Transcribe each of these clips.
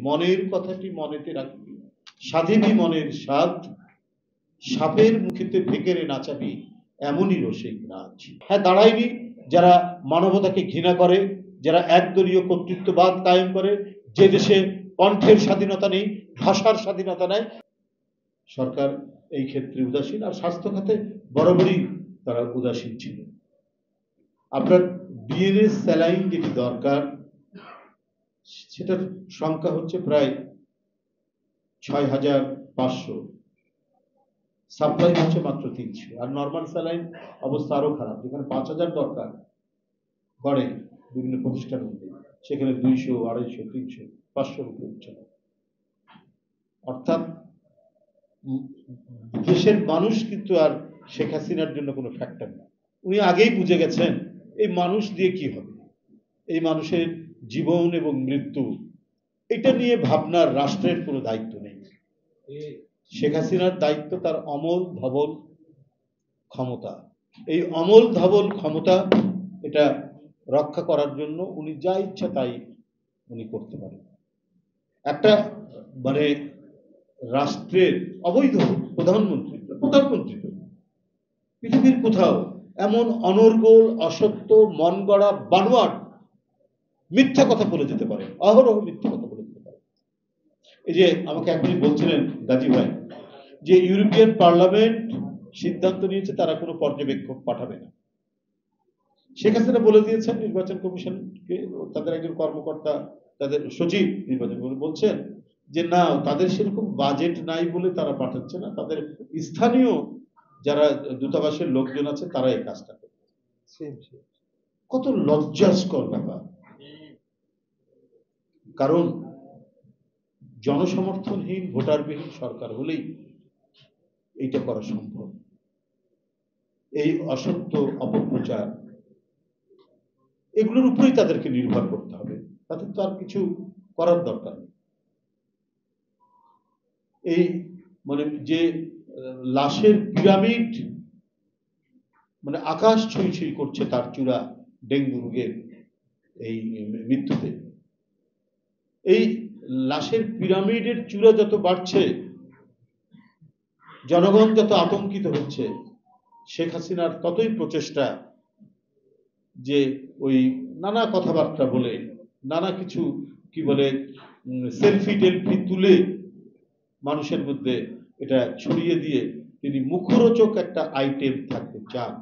মনের কথাটি মনেতে রাখবি, সাধিবি মনের স্বাদ, সাপের মুখেতে ভেকেরে নাচাবি, এমনই রসিক রাজ। হ্যাঁ, দাঁড়ায়নি যারা মানবতাকে ঘৃণা করে, যারা একদলীয় কর্তৃত্ববাদ কায়েম করে, যে দেশে কণ্ঠের স্বাধীনতা নেই, ভাষার স্বাধীনতা নেই। সরকার এই ক্ষেত্রে উদাসীন, আর স্বাস্থ্য খাতে বরাবরই তারা উদাসীন ছিল। আপনার বিএনএস স্যালাইন যেটি দরকার, সেটার সংখ্যা হচ্ছে প্রায় ৬,৫০০, সাপ্লাই হচ্ছে মাত্র ৩০০। আর নর্মাল স্যালাইন অবস্থা আরো খারাপ, যেখানে ৫,০০০ দরকার গড়ে বিভিন্ন প্রতিষ্ঠানের মধ্যে, সেখানে ২০০, ২৫০, ৩০০, ৫০০ রুপি উঠছে না। অর্থাৎ দেশের মানুষ কিন্তু আর শেখ হাসিনার জন্য কোনো ফ্যাক্টর না। উনি আগেই বুঝে গেছেন এই মানুষ দিয়ে কি হবে, এই মানুষের জীবন এবং মৃত্যু, এটা নিয়ে ভাবনার রাষ্ট্রের কোনো দায়িত্ব নেই। শেখ হাসিনার দায়িত্ব তার অমল ধবল ক্ষমতা। এই অমল ধবল ক্ষমতা এটা রক্ষা করার জন্য উনি যা ইচ্ছা তাই উনি করতে পারেন। একটা মানে রাষ্ট্রের অবৈধ প্রধানমন্ত্রী তো পৃথিবীর কোথাও এমন অনর্গল, অসত্য, মন গড়া, বানোয়াট মিথ্যা কথা বলে যেতে পারে, অহরহ মিথ্যা কথা বলে যেতে পারে। এই যে আমাকে এখনই বলছিলেন গাজী ভাই যে ইউরোপিয়ান পার্লামেন্ট সিদ্ধান্ত নিয়েছে তারা কোনো পর্যবেক্ষক পাঠাবে না। শেখ হাসিনা বলে দিয়েছেন নির্বাচন কমিশনকে, তাদের একজন কর্মকর্তা, তাদের সচিব নির্বাচন বলছেন যে না, তাদের সেরকম বাজেট নাই বলে তারা পাঠাচ্ছে না, তাদের স্থানীয় যারা দূতাবাসের লোকজন আছে তারা এই কাজটা করবে। কত লজ্জাস্কর ব্যাপার। কারণ জনসমর্থনহীন, ভোটারবিহীন সরকার হলেই এইটা করা সম্ভব। এই অসত্য, অপপ্রচার, এগুলোর উপরেই তাদেরকে নির্ভর করতে হবে, তাদের তো আর কিছু করার দরকার নেই। এই মানে যে লাশের পিরামিড মানে আকাশ ছুঁই ছুঁই করছে তার চূড়া, ডেঙ্গু রোগের এই মৃত্যুতে, এই লাশের পিরামিডের চূড়া যত বাড়ছে, জনগণ যত আতঙ্কিত হচ্ছে, শেখ হাসিনার ততই প্রচেষ্টা যে ওই নানা কথাবার্তা বলে, নানা কিছু কি বলে সেলফি টেলফি তুলে মানুষের মধ্যে এটা ছড়িয়ে দিয়ে তিনি মুখরোচক একটা আইটেম থাকতে চান,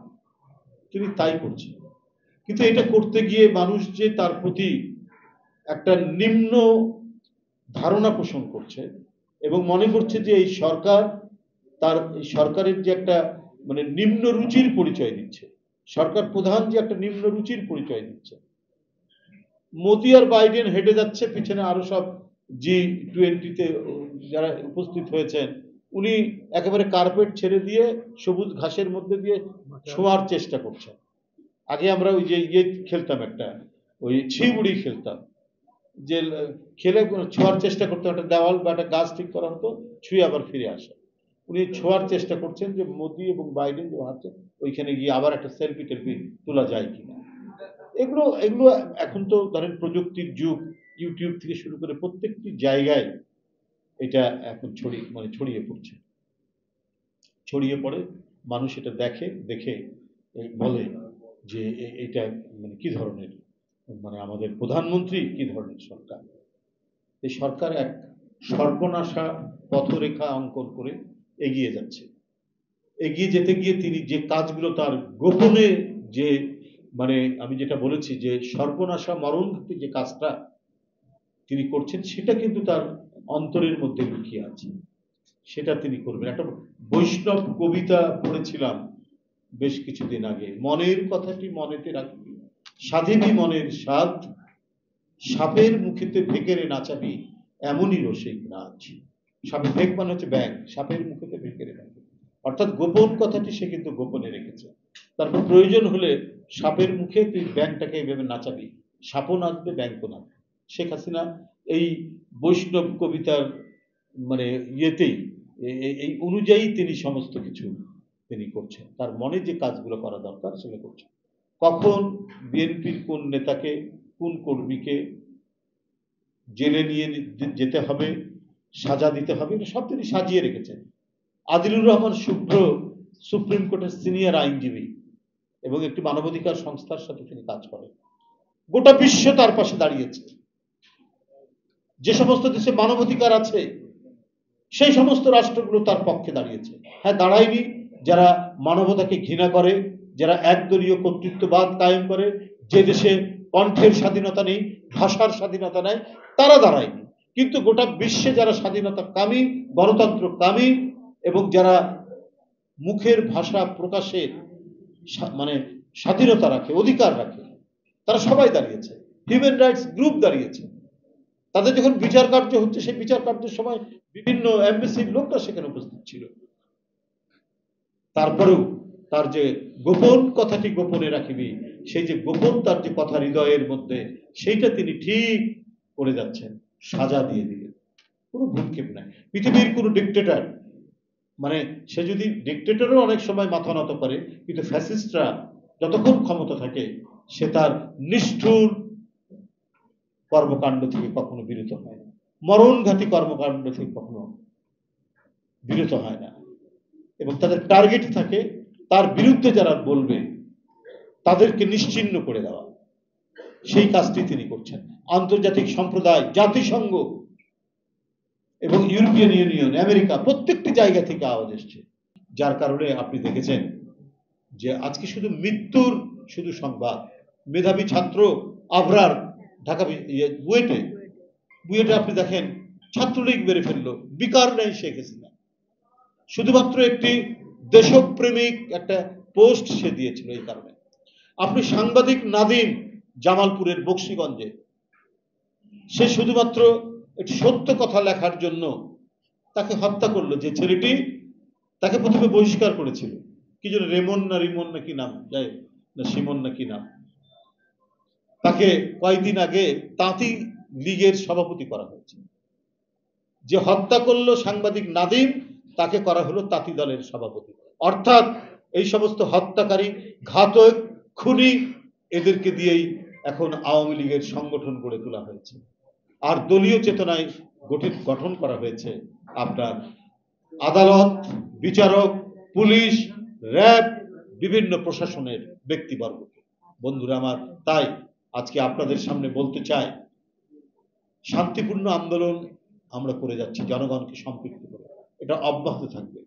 তিনি তাই করছেন। কিন্তু এটা করতে গিয়ে মানুষ যে তার প্রতি একটা নিম্ন ধারণা পোষণ করছে এবং মনে করছে যে এই সরকার, তার এই সরকারের যে একটা মানে নিম্ন রুচির পরিচয় দিচ্ছে, সরকার প্রধান যে একটা নিম্ন রুচির পরিচয় দিচ্ছে। মোদি আর বাইডেন হেঁটে যাচ্ছে, পিছনে আরো সব G20-তে যারা উপস্থিত হয়েছেন, উনি একেবারে কার্পেট ছেড়ে দিয়ে সবুজ ঘাসের মধ্যে দিয়ে ছোঁয়ার চেষ্টা করছেন। আগে আমরা ওই যে ইয়ে খেলতাম, একটা ওই ছিবুড়ি খেলতাম, যে খেলে ছোঁয়ার চেষ্টা করতে, একটা দেওয়াল বা একটা গাছ ঠিক করা হতো, ছুঁয়ে আবার ফিরে আসে। উনি ছোঁয়ার চেষ্টা করছেন যে মোদি এবং বাইডেন যে হাঁটছে ওইখানে গিয়ে আবার একটা সেলফি টেলফি তোলা যায় কিনা। এগুলো এগুলো এখন তো ধরেন প্রযুক্তির যুগ, ইউটিউব থেকে শুরু করে প্রত্যেকটি জায়গায় এটা এখন ছড়িয়ে পড়ছে, ছড়িয়ে পড়ে, মানুষ এটা দেখে, দেখে বলে যে এটা মানে কি ধরনের, মানে আমাদের প্রধানমন্ত্রী কি ধরনের সরকার। এই সরকার এক সর্বনাশা পথরেখা অঙ্কন করে এগিয়ে যাচ্ছে। এগিয়ে যেতে গিয়ে তিনি যে কাজগুলো তার গোপনে, যে মানে আমি যেটা বলেছি যে সর্বনাশা মরণঘাতী যে কাজটা তিনি করছেন, সেটা কিন্তু তার অন্তরের মধ্যে লুকিয়ে আছে, সেটা তিনি করবেন। একটা বৈষ্ণব কবিতা পড়েছিলাম বেশ কিছুদিন আগে, মনের কথাটি মনেতে রাখবি, সাধিবি মনের স্বাদ, সাপের মুখেতে ভেকেরে নাচাবি, এমনই রসিক রাজ। সাপের ভেক মানে হচ্ছে ব্যাং, সাপের মুখেতে ভেকেরে নাচাবি, অর্থাৎ গোপন কথাটি সে কিন্তু গোপনে রেখেছে। তারপর প্রয়োজন হলে সাপের মুখে তুই ব্যাংটাকে এইভাবে নাচাবি, সাপও নাচবে, ব্যাংকও নাচবে। শেখ হাসিনা এই বৈষ্ণব কবিতার মানে ইয়েতেই, এই অনুযায়ী তিনি সমস্ত কিছু তিনি করছেন, তার মনে যে কাজগুলো করা দরকার সেগুলো করছেন। কখন বিএনপির কোন নেতাকে, কোন কর্মীকে জেলে নিয়ে যেতে হবে, সাজা দিতে হবে, এটা সব তিনি সাজিয়ে রেখেছেন। আদিলুর রহমান শুভ্র সুপ্রিম কোর্টের সিনিয়র আইনজীবী এবং একটি মানবাধিকার সংস্থার সাথে তিনি কাজ করেন। গোটা বিশ্ব তার পাশে দাঁড়িয়েছে। যে সমস্ত দেশে মানবাধিকার আছে সেই সমস্ত রাষ্ট্রগুলো তার পক্ষে দাঁড়িয়েছে। হ্যাঁ, দাঁড়ায়নি যারা মানবতাকে ঘৃণা করে, যারা একদলীয় কর্তৃত্ববাদ কায়েম করে, যে দেশে কণ্ঠের স্বাধীনতা নেই, ভাষার স্বাধীনতা নেই, তারা দাঁড়ায়নি। কিন্তু গোটা বিশ্বে যারা স্বাধীনতা কামী, গণতন্ত্র কামী এবং যারা মুখের ভাষা প্রকাশের মানে স্বাধীনতা রাখে, অধিকার রাখে, তারা সবাই দাঁড়িয়েছে। হিউম্যান রাইটস গ্রুপ দাঁড়িয়েছে। তাদের যখন বিচার কার্য হচ্ছে, সেই বিচার কার্যের সময় বিভিন্ন এমবেসির লোকরা সেখানে উপস্থিত ছিল। তারপরেও তার যে গোপন কথাটি গোপনে রাখিবি, সেই যে গোপন তার যে কথা হৃদয়ের মধ্যে, সেইটা তিনি ঠিক করে যাচ্ছেন, সাজা দিয়ে দিলেন। কোনো ভ্রুক্ষেপ নাই। পৃথিবীর কোনো ডিক্টেটর, মানে সে যদি ডিক্টেটরও অনেক সময় মাথা নত করে, কিন্তু ফ্যাসিস্টরা যতক্ষণ ক্ষমতা থাকে সে তার নিষ্ঠুর কর্মকাণ্ড থেকে কখনো বিরত হয় না, মরণঘাতী কর্মকাণ্ড থেকে কখনো বিরত হয় না। এবং তাদের টার্গেট থাকে তার বিরুদ্ধে যারা বলবে তাদেরকে নিশ্চিহ্ন করে দেওয়া। সেই কাজটি তিনি করছেন। আন্তর্জাতিক সম্প্রদায়, জাতিসংঘ এবং ইউরোপিয়ান ইউনিয়ন, আমেরিকা, প্রত্যেকটি জায়গা থেকে আওয়াজ এসছে। যার কারণে আপনি দেখেছেন যে আজকে শুধু মৃত্যুর শুধু সংবাদ। মেধাবী ছাত্র আবরার ঢাকা বুয়েটে আপনি দেখেন ছাত্রলীগ মেরে ফেললো, বিকার নেই শেখ হাসিনা। শুধুমাত্র একটি দেশপ্রেমিক একটা পোস্ট সে দিয়েছিল। এই কারণে আপনি সাংবাদিক নাদিম জামালপুরের বক্সিগঞ্জে, সে শুধুমাত্র একটি সত্য কথা লেখার জন্য তাকে হত্যা করলো। যে ছেলেটি তাকে প্রথমে বহিষ্কার করেছিল, কি যেন রিমন না কি নাম, যাই না সিমন না কি নাম, তাকে কয়েকদিন আগে তাঁতি লীগের সভাপতি করা হয়েছে। যে হত্যা করলো সাংবাদিক নাদিম, তাকে করা হলো তাঁতি দলের সভাপতি। অর্থাৎ এই সমস্ত হত্যাকারী, ঘাতক, খুনি, এদেরকে দিয়েই এখন আওয়ামী লীগের সংগঠন গড়ে তোলা হয়েছে। আর দলীয় চেতনায় গঠন করা হয়েছে আপনার আদালত, বিচারক, পুলিশ, র্যাব, বিভিন্ন প্রশাসনের ব্যক্তিবর্গকে। বন্ধুরা আমার, তাই আজকে আপনাদের সামনে বলতে চাই, শান্তিপূর্ণ আন্দোলন আমরা করে যাচ্ছি, জনগণকে সম্পৃক্ত করে, এটা অব্যাহত থাকবে।